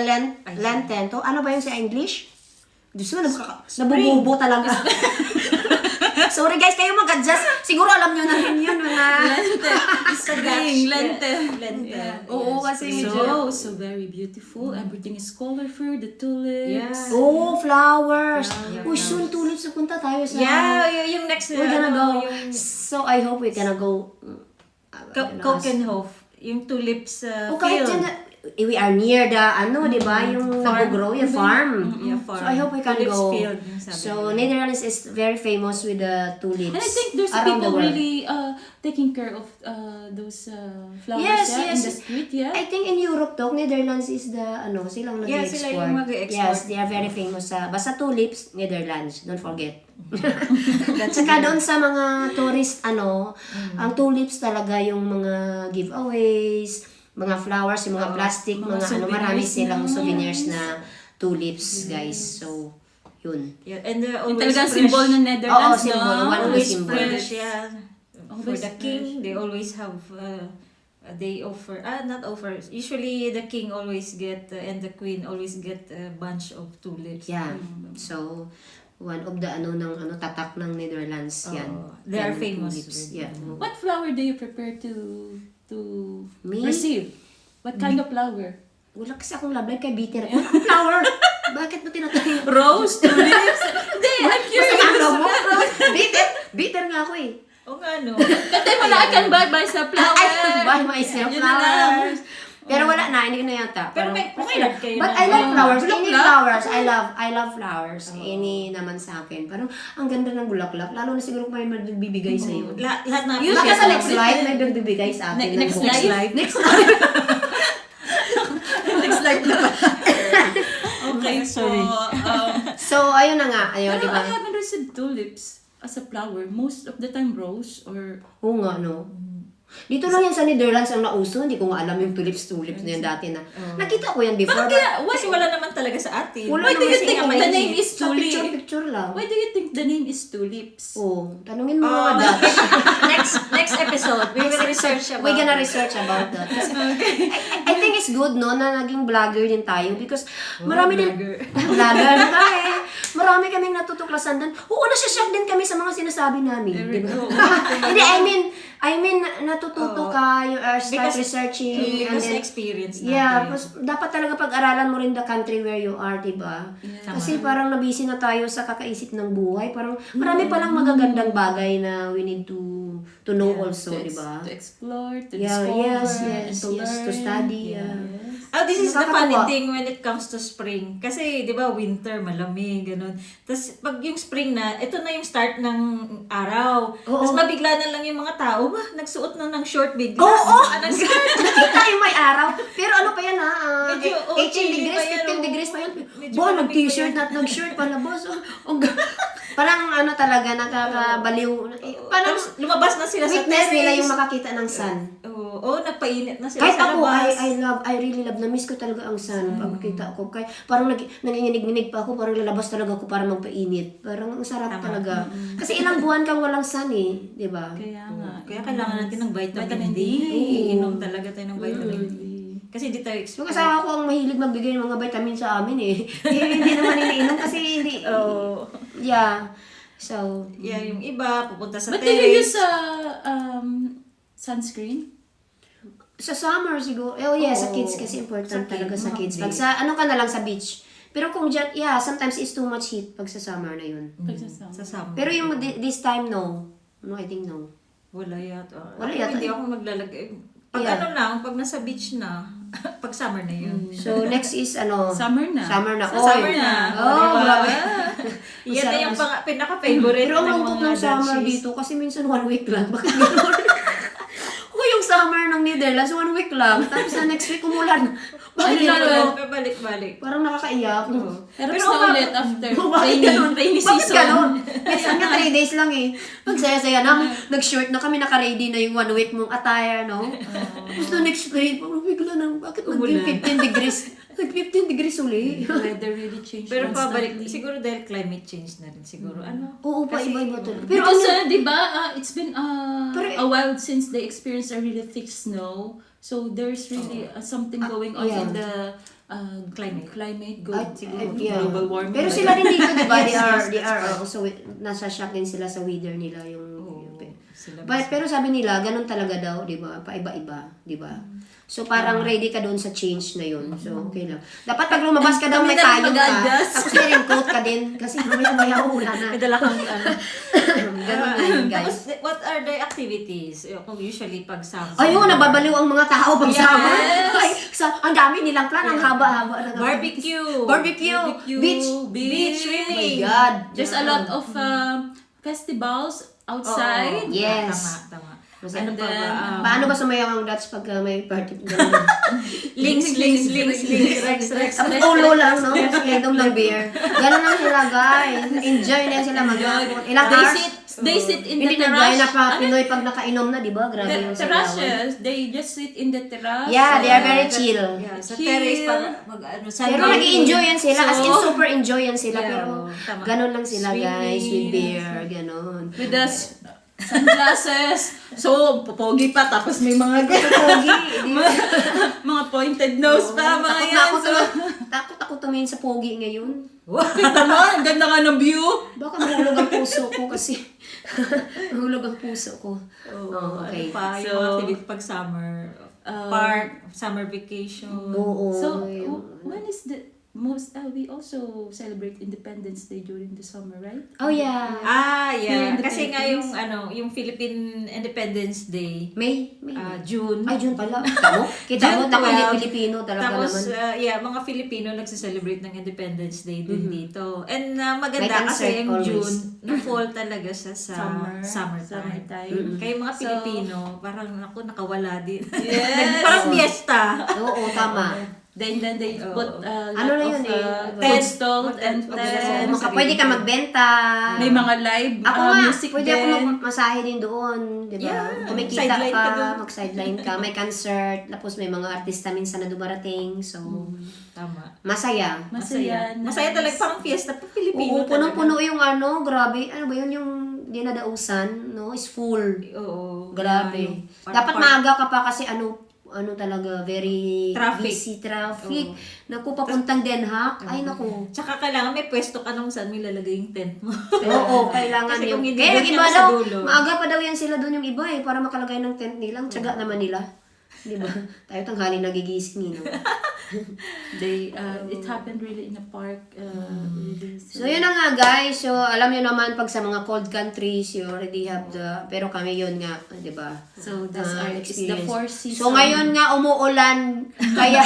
Lenten. To, ano ba yun sa English? Diyos ko, nabububo talaga. Sorry guys, kayo mag-adjust. Siguro alam nyo na rin yun. Mga... Lenten. Oo, kasi medyo... So very beautiful. Everything is colorful. The tulips. Oh, flowers. Soon tulips. Punta tayo sa... yung next We're gonna go. yung So, I hope we're gonna go... Kokenhof. Yung tulips kahit field. dyan, we are near the, di ba, yung nag-grow, yung farm. farm. So, I hope we can Tulips go. field, yung sabi So, nila. Netherlands is very famous with the tulips. And I think there's around the people world. really taking care of those flowers Yes, in yes. the street, yeah. I think in Europe, Netherlands is the, silang Yeah, nag-export. sila yung mag-export. Yes, they are very famous sa, basta tulips, Netherlands, don't forget. Saka doon sa mga tourist, ang tulips talaga yung mga giveaways, mga flowers, yung mga plastic, mga marami silang souvenirs na tulips, guys. So, yun. Yeah, and Yung always talagang fresh. symbol ng Netherlands, symbol. no? One of the Always symbol. fresh, yeah. For Always the king, they always have they offer not offer. Usually the king always get and the queen always get a bunch of tulips. Yeah. So, one of the tatak ng Netherlands yan. They are Yan, famous tulips. with- Yeah. What flower do you prepare to Me? receive? What kind of flower? Wala kasi akong love life kay bitter. Wala akong flower. Bakit mo tinatanong? Rose, tulips. Hindi, I'm curious. Bitter nga ako eh. O nga no. Kasi wala ka buy sa flower. I buy myself Yun na lang. flowers. Pero wala na, hindi ko na yata. Pero may preferred kayo But na- I like flowers. Any Bulaklak? flowers. I love flowers. Any naman sa akin. Parang ang ganda ng bulaklak. Lalo na siguro kung may magbibigay sa'yo. Lahat na Baka sa next life, may magbibigay sa atin. ng Next buhok. life? Next life. Next life na ba? Okay, sorry. So, ayun na nga. Ayun, Pero di ba? I haven't received tulips as a flower. Most of the time rose or... Oo nga, no? Dito lang yan sa Netherlands ang nauso. Hindi ko nga alam yung tulips na yan dati na. Nakita ko yan before. Kasi wala naman talaga sa atin. Why do you think the name is Sa tulip? picture lang. Why do you think the name is tulips? Oh, tanungin mo mga Dutch. next episode, we will research about We're gonna research about that. Kasi, I think it's good, no, na naging vlogger din tayo because marami din, vlogger na tayo. Marami kaming natutuklasan din. Oo, nasya-shock din kami sa mga sinasabi namin. Di ba? Hindi, I mean, natututo ka, you start researching. And Because then, experience natin. yeah, dapat talaga pag-aralan mo rin the country where you are, di ba? Kasi parang nabisi na tayo sa kakaisip ng buhay. Parang marami palang magagandang bagay na we need to know also, di ba? To explore, to Yeah, discover, yes, to learn. to study. Oh, this is the funny Nakakatuwa. thing when it comes to spring. Kasi, di ba, winter, malamig, ganun. Tapos, pag yung spring na, ito na yung start ng araw. Tapos, mabigla na lang yung mga tao, nagsuot na ng short bigla. Oo! Ng skirt. Nakita yung may araw. Pero ano pa yan ha? Medyo, 18 chilly degrees, pa yan, 15 degrees pa yan. Medyo Ba, malamig nag-t-shirt pa yan. at nag-shirt pa na boss. Parang ano talaga, nakakabaliw. Parang Tapos, lumabas na sila sa weakness nila terrace. yung makakita ng sun. Oo, nagpainit na sila Kahit sa ako, labas. I really love, na-miss ko talaga ang sun pag kita ko. Kahit parang nanginginig-nginig pa ako, parang lalabas talaga ako para magpainit. Parang ang sarap talaga. Kasi ilang buwan kang walang sun eh, di ba? Kaya nga. Kaya kailangan natin ng vitamin D. Inom talaga tayo ng vitamin D. Kasi hindi tayo Yung exposed. kasama ko ang mahilig magbigay ng mga vitamin sa amin eh. Hindi naman iniinom kasi hindi. Yeah. So, Yeah, yung iba, pupunta sa But do you use terrace. sunscreen? sa summer siguro. Oh yeah, sa kids kasi important Sa talaga kids, sa kids. Pag sa ano ka na lang sa beach. Pero kung dyan, yeah, sometimes it's too much heat pag sa summer na yun. Pagsasama. Sa summer. Pero yung this time, no. No, I think no. Wala yata. Wala Ako, yata. Hindi ako maglalagay. Pag Yeah. ano lang, pag nasa beach na, pag summer na yun. So, next is ano? Summer na. Summer na. Sa Oy. summer na. Oh, Diba? grabe. Yan na yung pinaka-favorite Pero ang ng lungkot mga ng summer Dutchies. dito kasi minsan 1 week lang. Bakit gano'n? Kung yung summer ng Netherlands, 1 week lang. Tapos na next week umulan. Bakit Ano ganito? Oo, balik-balik. Parang nakakaiyak. Pero Pero na nga- ulit after Bakit ganun? rainy Bakit season. ganun? Minsan nga 3 days lang eh. Nagsaya-saya na. Nag-short na kami, naka-ready na yung 1 week mong attire, no? Tapos na next day, parang bigla nang, bakit Umulan. nag-15 degrees? Nag-15 degrees uli. The weather really changed Pero pabalik, constantly. siguro dahil climate change na rin siguro. Ano? Oo pa, Kasi- iba-iba talaga. Pero Because, ano, di ba, it's been Pero- a while since they experienced a really thick snow. So, there's really something going on yeah. in the climate good, Ay, siguro, yeah. global warming. Pero sila rin dito, di ba? Yes, They yes, are that's right. also, nasa shock din sila sa weather nila yung... Sila Pero sabi nila, ganun talaga daw, di ba? Paiba-iba, di ba? So parang ready ka doon sa change na yun. So okay lang. Dapat pag lumabas ka daw Kami may na rin tayong ka, mag-adjust. tapos may raincoat ka din kasi mamaya ulan na. May dala kang ano. Ganun na yun, Tapos, guys. what are the activities? Kung usually pag summer. Ayun, nababaliw ang mga tao pag Yes. summer. Ay, ang dami nilang plan, ang haba-haba. Barbecue. Barbecue. Beach. Beach swimming. Oh my God. There's a lot of festivals outside. Oo. Yes. Tama. And Ano pa ba? then, Paano ba sumayaw ang Dutch pag may party? Links. Rex. Tapos ulo lang, no? Tapos inom ng beer. Ganun lang sila, guys. Enjoy na sila mag-hapon. Ilang hours? They sit in the Hindi na gaya na terrace. pa Pinoy pag nakainom na, di ba? Grabe yung sigawan. Terraces, they just sit in the terrace. Yeah, they are very chill. Yeah, sa Chill. terrace mag-ano. Pero nag-i-enjoy yan sila. As in, So, super enjoy yan sila. Yeah, Pero tama. ganun lang sila, guys. With Swimming. beer, ganun. With the sunglasses. So, popogi pa. Tapos may mga Pogi. mga pointed nose pa. Mga yan. So, Takot ako tumingin sa pogi ngayon. kita mo, ang ganda nga ng view. Baka mahulog ang puso ko kasi. Mahulog ang puso ko. Oh, okay. Ano pa, yung So, mga activity pag summer. Park, summer vacation. Oo. So, yun. when is the most, we also celebrate Independence Day during the summer, right? Oh, yeah. Here Yeah. in the Kasi nga Philippines. yung Philippine Independence Day, May. June. Ay, June pala. Kita mo, June tako hindi 12. Pilipino talaga Tapos, naman. mga Filipino nagse-celebrate ng Independence Day din dito. And May maganda concert kasi yung always. June, na-fall talaga siya sa summertime. Summertime. Kaya yung mga So, Pilipino, parang nakawala din. Yes. Parang fiesta. Oo, tama. Then they put Ano na yun eh? food stalls and Tent. tents. Pwede ka magbenta. May mga live Ako nga, music pwede din. ako magmasahe din doon, di ba? Yeah, Kumikita sideline ka ka, doon. mag-sideline ka, may concert, tapos may mga artista minsan na dumarating, so Tama. masaya. Masaya. Masaya talaga, parang fiesta. Pag Pilipino Oo, punong-puno yung ano, grabe, ano ba yun yung dinadausan, no? Is full. Oo. Grabe. Parang Dapat maaga ka pa kasi ano talaga, very Traffic. busy traffic. Naku, papuntang Den Haag. Ay, naku. Tsaka kailangan may pwesto ka nung saan mo ilalagay yung tent mo. Oo, kailangan Kasi yung... kung hindi, Kaya yung doon iba ka sa daw, dulo. maaga pa daw yan sila doon yung iba eh, para makalagay ng tent nila. Ang tiyaga naman nila. Di ba? Tayo tanghali nagigising, no? It happened really in a park. Really, So, yun na nga, guys. So, alam nyo naman, pag sa mga cold countries, you already have the... Pero kami yun nga, di ba? So, that's our it's the experience. four seasons. So, ngayon nga, umuulan. Kaya...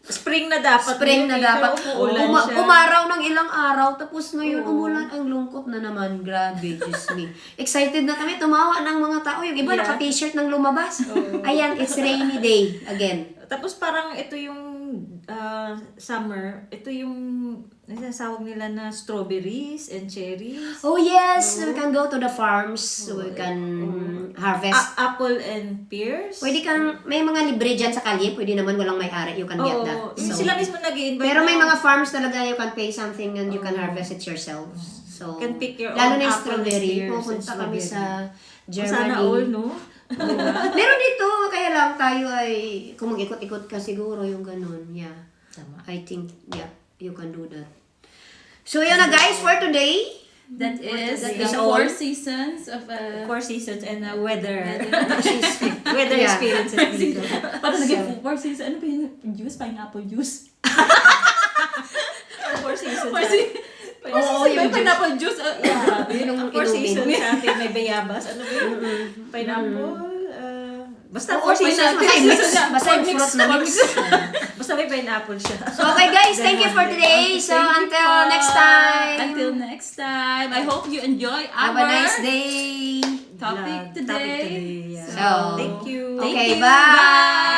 Spring na dapat. Spring na dapat. Uulan siya. Umaraw ng ilang araw, tapos ngayon umulan. Ang lungkot na naman. Grabe, Diyos me. Excited na kami, tumawa ng mga tao. Yung iba, Yeah. naka-t-shirt ng lumabas. Ayan, it's rainy day again. Tapos parang ito yung summer, ito yung nasasawag nila na strawberries and cherries. Oh yes, we can go to the farms. We can harvest. Apple and pears. Pwede kang, may mga libre dyan sa kalye. Pwede naman walang may-ari. You can get Oo. that. Yung So, sila mismo nag-i-invite. pero may na- mga farms talaga you can pay something and you can harvest it yourself. So, Can pick your lalo own na yung apple and strawberry. pears and Pupunta kami sa Germany. Sana all, no? Meron dito, kaya lang tayo ay, kung mag-ikot-ikot ka siguro yung ganun. Yeah. Tama. I think, yeah, you can do that. So, yun na guys for today. That is That the is four all. seasons of Four seasons and weather. Yeah. Weather experiences dito. Parang naging four seasons. Ano ba yung juice? Pineapple juice? Four seasons. Four seasons. Oo, May yung pineapple juice. Yeah. Yun ang Four inumin. seasons sa atin. May bayabas. Ano ba yun? Pineapple. Basta Oo, four seasons. basta i-mix. seasons. Basta yung fruit na mix. Basta may pineapple siya. So, okay guys, thank you for today. So, Thank you until po. next time. Until next time. I hope you enjoy our Have a nice day. topic today. Yeah. So, Thank you. Okay, Thank you. bye. Bye.